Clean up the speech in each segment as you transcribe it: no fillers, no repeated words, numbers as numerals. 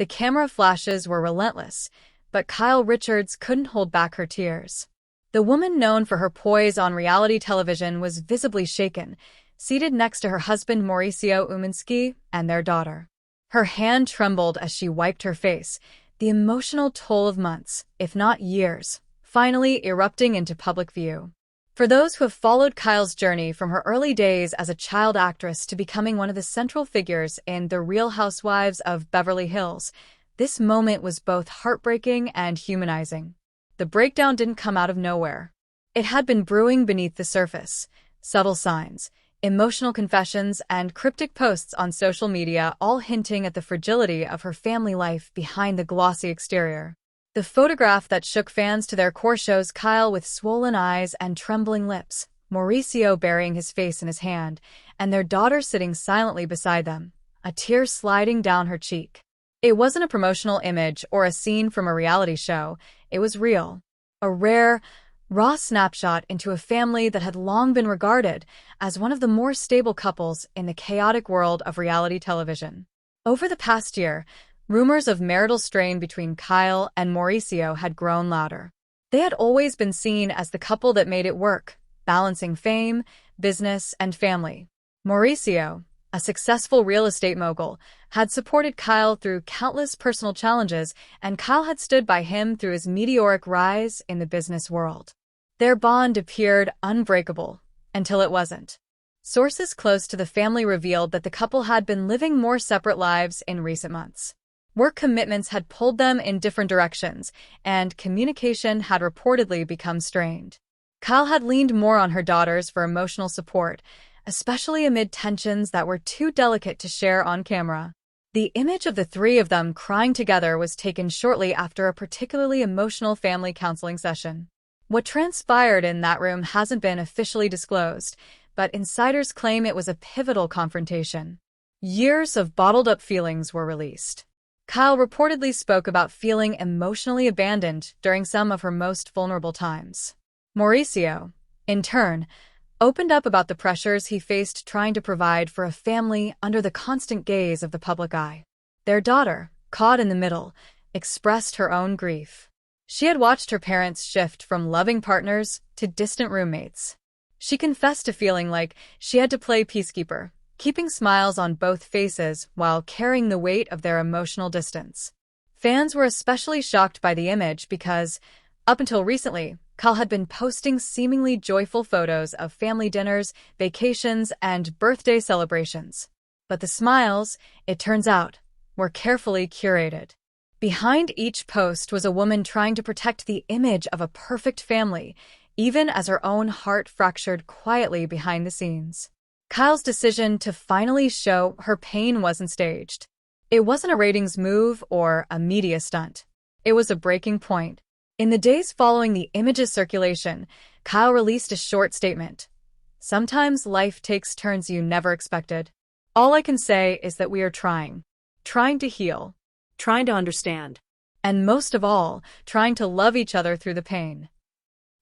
The camera flashes were relentless, but Kyle Richards couldn't hold back her tears. The woman known for her poise on reality television was visibly shaken, seated next to her husband Mauricio Umansky and their daughter. Her hand trembled as she wiped her face, the emotional toll of months, if not years, finally erupting into public view. For those who have followed Kyle's journey from her early days as a child actress to becoming one of the central figures in The Real Housewives of Beverly Hills, this moment was both heartbreaking and humanizing. The breakdown didn't come out of nowhere. It had been brewing beneath the surface. Subtle signs, emotional confessions, and cryptic posts on social media all hinting at the fragility of her family life behind the glossy exterior. The photograph that shook fans to their core shows Kyle with swollen eyes and trembling lips, Mauricio burying his face in his hand, and their daughter sitting silently beside them, a tear sliding down her cheek. It wasn't a promotional image or a scene from a reality show, it was real. A rare, raw snapshot into a family that had long been regarded as one of the more stable couples in the chaotic world of reality television. Over the past year, rumors of marital strain between Kyle and Mauricio had grown louder. They had always been seen as the couple that made it work, balancing fame, business, and family. Mauricio, a successful real estate mogul, had supported Kyle through countless personal challenges, and Kyle had stood by him through his meteoric rise in the business world. Their bond appeared unbreakable, until it wasn't. Sources close to the family revealed that the couple had been living more separate lives in recent months. Work commitments had pulled them in different directions, and communication had reportedly become strained. Kyle had leaned more on her daughters for emotional support, especially amid tensions that were too delicate to share on camera. The image of the three of them crying together was taken shortly after a particularly emotional family counseling session. What transpired in that room hasn't been officially disclosed, but insiders claim it was a pivotal confrontation. Years of bottled-up feelings were released. Kyle reportedly spoke about feeling emotionally abandoned during some of her most vulnerable times. Mauricio, in turn, opened up about the pressures he faced trying to provide for a family under the constant gaze of the public eye. Their daughter, caught in the middle, expressed her own grief. She had watched her parents shift from loving partners to distant roommates. She confessed to feeling like she had to play peacekeeper, keeping smiles on both faces while carrying the weight of their emotional distance. Fans were especially shocked by the image because, up until recently, Kyle had been posting seemingly joyful photos of family dinners, vacations, and birthday celebrations. But the smiles, it turns out, were carefully curated. Behind each post was a woman trying to protect the image of a perfect family, even as her own heart fractured quietly behind the scenes. Kyle's decision to finally show her pain wasn't staged. It wasn't a ratings move or a media stunt. It was a breaking point. In the days following the image's circulation, Kyle released a short statement. "Sometimes life takes turns you never expected. All I can say is that we are trying to heal, trying to understand, and most of all, trying to love each other through the pain."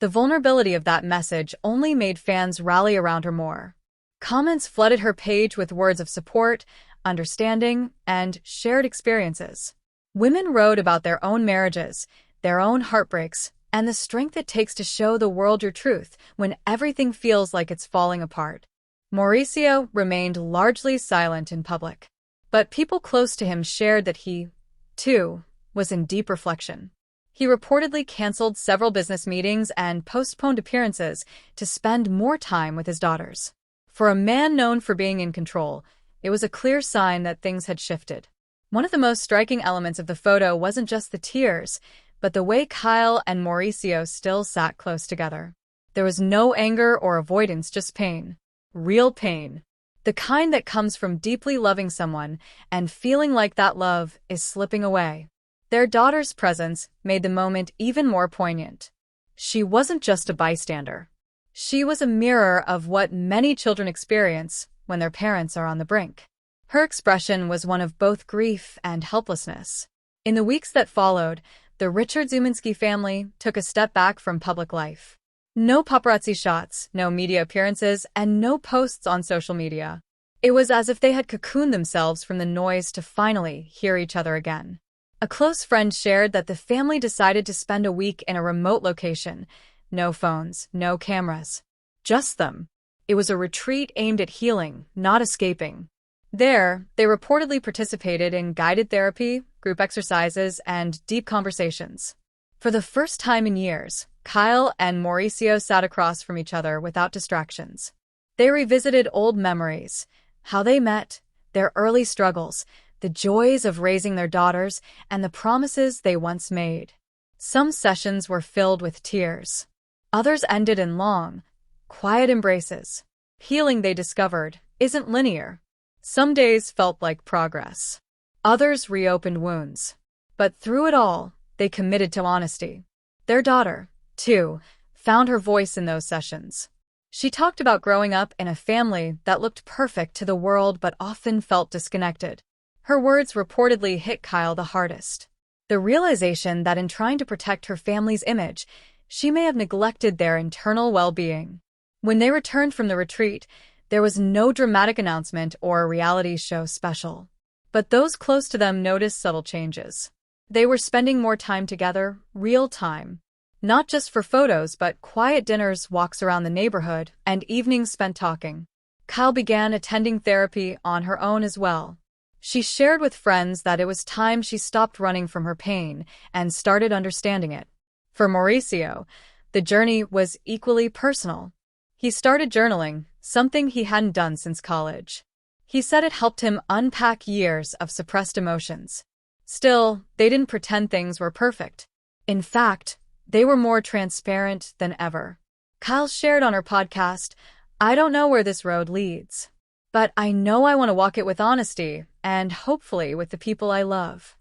The vulnerability of that message only made fans rally around her more. Comments flooded her page with words of support, understanding, and shared experiences. Women wrote about their own marriages, their own heartbreaks, and the strength it takes to show the world your truth when everything feels like it's falling apart. Mauricio remained largely silent in public, but people close to him shared that he, too, was in deep reflection. He reportedly canceled several business meetings and postponed appearances to spend more time with his daughters. For a man known for being in control, it was a clear sign that things had shifted. One of the most striking elements of the photo wasn't just the tears, but the way Kyle and Mauricio still sat close together. There was no anger or avoidance, just pain. Real pain. The kind that comes from deeply loving someone and feeling like that love is slipping away. Their daughter's presence made the moment even more poignant. She wasn't just a bystander. She was a mirror of what many children experience when their parents are on the brink. Her expression was one of both grief and helplessness. In the weeks that followed, the Richards-Umansky family took a step back from public life. No paparazzi shots, no media appearances, and no posts on social media. It was as if they had cocooned themselves from the noise to finally hear each other again. A close friend shared that the family decided to spend a week in a remote location. No phones, no cameras. Just them. It was a retreat aimed at healing, not escaping. There, they reportedly participated in guided therapy, group exercises, and deep conversations. For the first time in years, Kyle and Mauricio sat across from each other without distractions. They revisited old memories, how they met, their early struggles, the joys of raising their daughters, and the promises they once made. Some sessions were filled with tears. Others ended in long, quiet embraces. Healing, they discovered, isn't linear. Some days felt like progress. Others reopened wounds. But through it all, they committed to honesty. Their daughter, too, found her voice in those sessions. She talked about growing up in a family that looked perfect to the world but often felt disconnected. Her words reportedly hit Kyle the hardest. The realization that in trying to protect her family's image, she may have neglected their internal well-being. When they returned from the retreat, there was no dramatic announcement or reality show special. But those close to them noticed subtle changes. They were spending more time together, real time. Not just for photos, but quiet dinners, walks around the neighborhood, and evenings spent talking. Kyle began attending therapy on her own as well. She shared with friends that it was time she stopped running from her pain and started understanding it. For Mauricio, the journey was equally personal. He started journaling, something he hadn't done since college. He said it helped him unpack years of suppressed emotions. Still, they didn't pretend things were perfect. In fact, they were more transparent than ever. Kyle shared on her podcast, "I don't know where this road leads, but I know I want to walk it with honesty and hopefully with the people I love."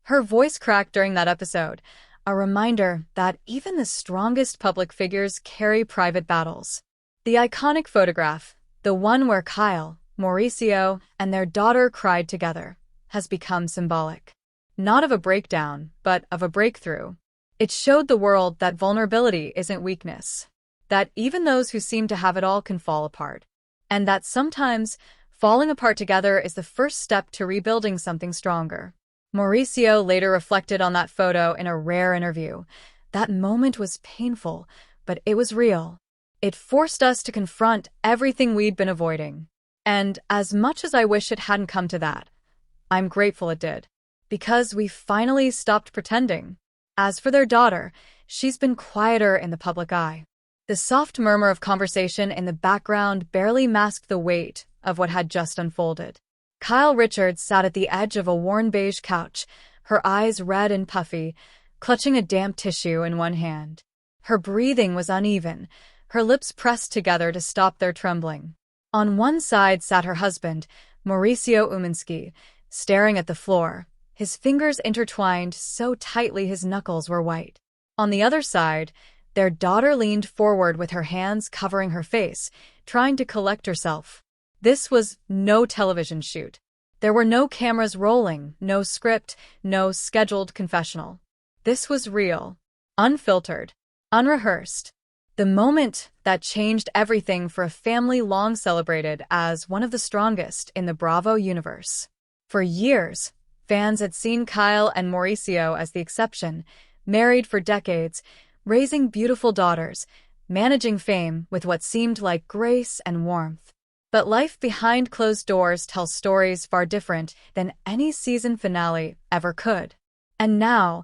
Her voice cracked during that episode, a reminder that even the strongest public figures carry private battles. The iconic photograph, the one where Kyle, Mauricio, and their daughter cried together, has become symbolic. Not of a breakdown, but of a breakthrough. It showed the world that vulnerability isn't weakness, that even those who seem to have it all can fall apart, and that sometimes falling apart together is the first step to rebuilding something stronger. Mauricio later reflected on that photo in a rare interview. That moment was painful, but it was real. It forced us to confront everything we'd been avoiding. And as much as I wish it hadn't come to that, I'm grateful it did, because we finally stopped pretending. As for their daughter, she's been quieter in the public eye. The soft murmur of conversation in the background barely masked the weight of what had just unfolded. Kyle Richards sat at the edge of a worn beige couch, her eyes red and puffy, clutching a damp tissue in one hand. Her breathing was uneven, her lips pressed together to stop their trembling. On one side sat her husband, Mauricio Umansky, staring at the floor, his fingers intertwined so tightly his knuckles were white. On the other side, their daughter leaned forward with her hands covering her face, trying to collect herself. This was no television shoot. There were no cameras rolling, no script, no scheduled confessional. This was real, unfiltered, unrehearsed. The moment that changed everything for a family long celebrated as one of the strongest in the Bravo universe. For years, fans had seen Kyle and Mauricio as the exception, married for decades, raising beautiful daughters, managing fame with what seemed like grace and warmth. But life behind closed doors tells stories far different than any season finale ever could. And now,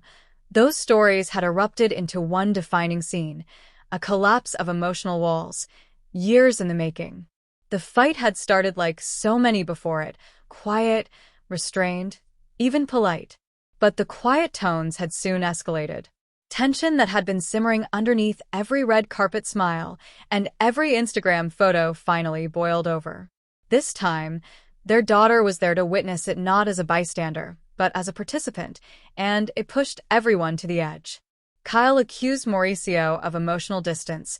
those stories had erupted into one defining scene, a collapse of emotional walls, years in the making. The fight had started like so many before it, quiet, restrained, even polite. But the quiet tones had soon escalated. Tension that had been simmering underneath every red carpet smile and every Instagram photo finally boiled over. This time, their daughter was there to witness it not as a bystander, but as a participant, and it pushed everyone to the edge. Kyle accused Mauricio of emotional distance,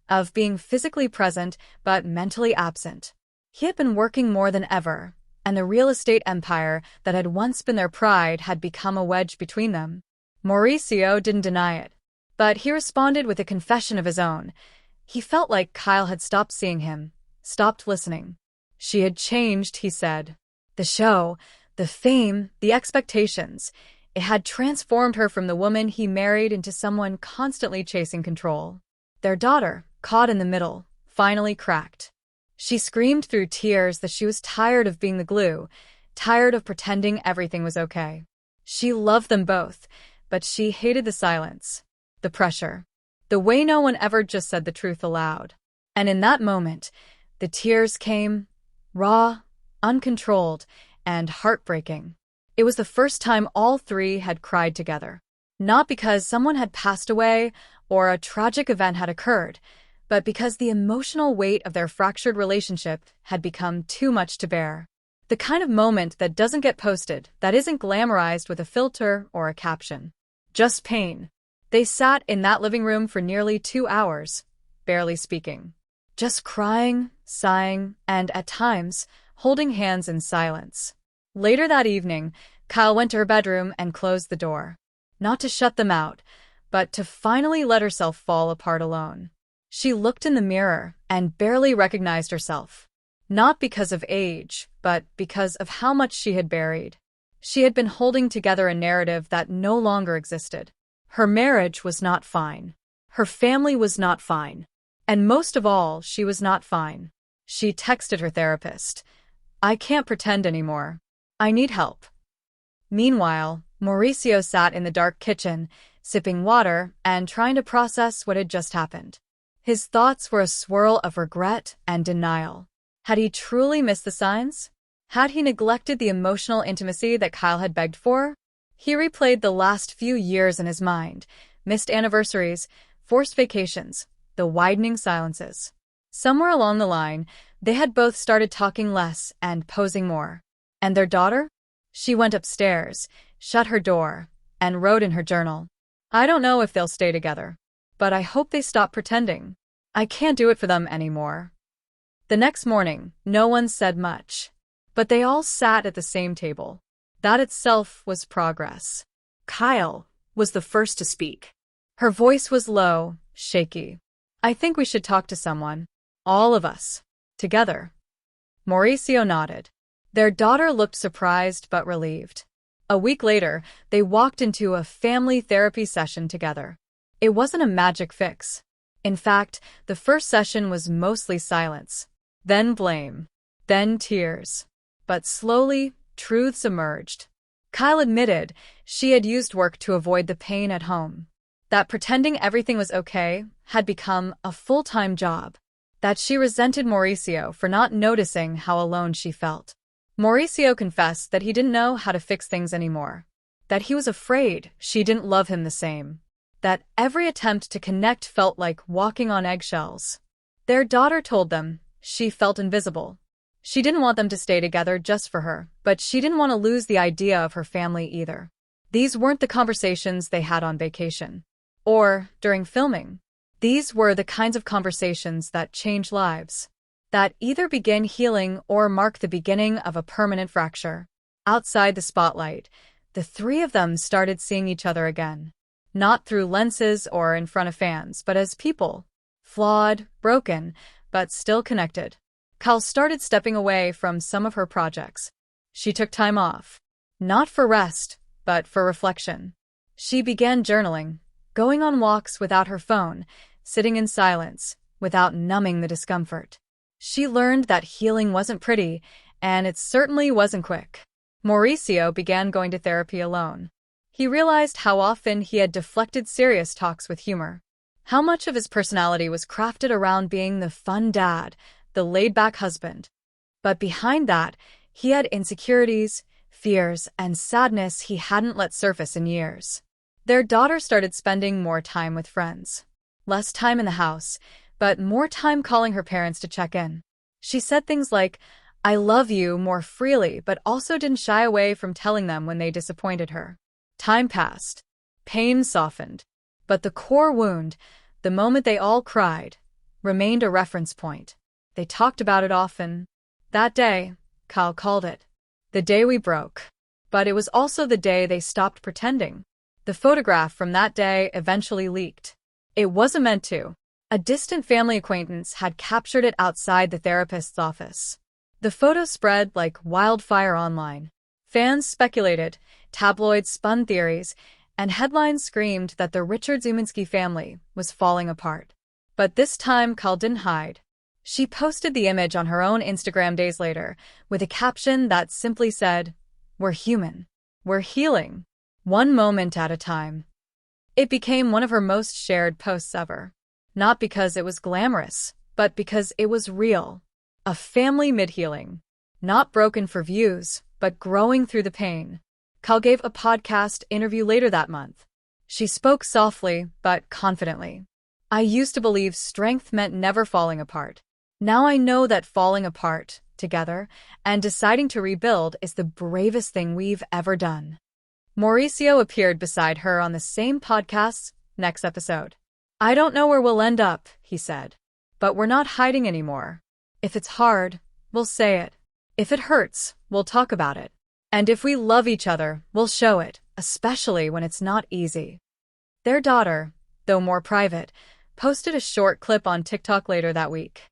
of being physically present but mentally absent. He had been working more than ever, and the real estate empire that had once been their pride had become a wedge between them. Mauricio didn't deny it, but he responded with a confession of his own. He felt like Kyle had stopped seeing him, stopped listening. She had changed, he said. The show, the fame, the expectations, It had transformed her from the woman he married into someone constantly chasing control. Their daughter, caught in the middle, finally cracked. She screamed through tears that she was tired of being the glue, tired of pretending everything was okay. She loved them both, but she hated the silence, the pressure, the way no one ever just said the truth aloud. And in that moment, the tears came, raw, uncontrolled, and heartbreaking. It was the first time all three had cried together. Not because someone had passed away or a tragic event had occurred, but because the emotional weight of their fractured relationship had become too much to bear. The kind of moment that doesn't get posted, that isn't glamorized with a filter or a caption. Just pain. They sat in that living room for nearly 2 hours, barely speaking. Just crying, sighing, and, at times, holding hands in silence. Later that evening, Kyle went to her bedroom and closed the door. Not to shut them out, but to finally let herself fall apart alone. She looked in the mirror and barely recognized herself. Not because of age, but because of how much she had buried. She had been holding together a narrative that no longer existed. Her marriage was not fine. Her family was not fine. And most of all, she was not fine. She texted her therapist, "I can't pretend anymore. I need help." Meanwhile, Mauricio sat in the dark kitchen, sipping water and trying to process what had just happened. His thoughts were a swirl of regret and denial. Had he truly missed the signs? Had he neglected the emotional intimacy that Kyle had begged for? He replayed the last few years in his mind, missed anniversaries, forced vacations, the widening silences. Somewhere along the line, they had both started talking less and posing more. And their daughter? She went upstairs, shut her door, and wrote in her journal, "I don't know if they'll stay together, but I hope they stop pretending. I can't do it for them anymore." The next morning, no one said much. But they all sat at the same table. That itself was progress. Kyle was the first to speak. Her voice was low, shaky. "I think we should talk to someone. All of us. Together." Mauricio nodded. Their daughter looked surprised but relieved. A week later, they walked into a family therapy session together. It wasn't a magic fix. In fact, the first session was mostly silence, then blame, then tears. But slowly, truths emerged. Kyle admitted she had used work to avoid the pain at home. That pretending everything was okay had become a full-time job. That she resented Mauricio for not noticing how alone she felt. Mauricio confessed that he didn't know how to fix things anymore. That he was afraid she didn't love him the same. That every attempt to connect felt like walking on eggshells. Their daughter told them she felt invisible. She didn't want them to stay together just for her, but she didn't want to lose the idea of her family either. These weren't the conversations they had on vacation. Or during filming. These were the kinds of conversations that change lives. That either begin healing or mark the beginning of a permanent fracture. Outside the spotlight, the three of them started seeing each other again. Not through lenses or in front of fans, but as people. Flawed, broken, but still connected. Kyle started stepping away from some of her projects. She took time off. Not for rest, but for reflection. She began journaling, going on walks without her phone, sitting in silence, without numbing the discomfort. She learned that healing wasn't pretty, and it certainly wasn't quick. Mauricio began going to therapy alone. He realized how often he had deflected serious talks with humor. How much of his personality was crafted around being the fun dad, the laid-back husband. But behind that, he had insecurities, fears, and sadness he hadn't let surface in years. Their daughter started spending more time with friends. Less time in the house, but more time calling her parents to check in. She said things like, "I love you," more freely, but also didn't shy away from telling them when they disappointed her. Time passed. Pain softened. But the core wound, the moment they all cried, remained a reference point. They talked about it often. That day, Kyle called it the day we broke. But it was also the day they stopped pretending. The photograph from that day eventually leaked. It wasn't meant to. A distant family acquaintance had captured it outside the therapist's office. The photo spread like wildfire online. Fans speculated, tabloids spun theories, and headlines screamed that the Richards-Umansky family was falling apart. But this time, Kyle didn't hide. She posted the image on her own Instagram days later, with a caption that simply said, "We're human. We're healing. One moment at a time." It became one of her most shared posts ever. Not because it was glamorous, but because it was real. A family mid-healing. Not broken for views, but growing through the pain. Kyle gave a podcast interview later that month. She spoke softly, but confidently. "I used to believe strength meant never falling apart. Now I know that falling apart, together, and deciding to rebuild is the bravest thing we've ever done." Mauricio appeared beside her on the same podcast's next episode. "I don't know where we'll end up," he said. "But we're not hiding anymore. If it's hard, we'll say it. If it hurts, we'll talk about it. And if we love each other, we'll show it, especially when it's not easy." Their daughter, though more private, posted a short clip on TikTok later that week.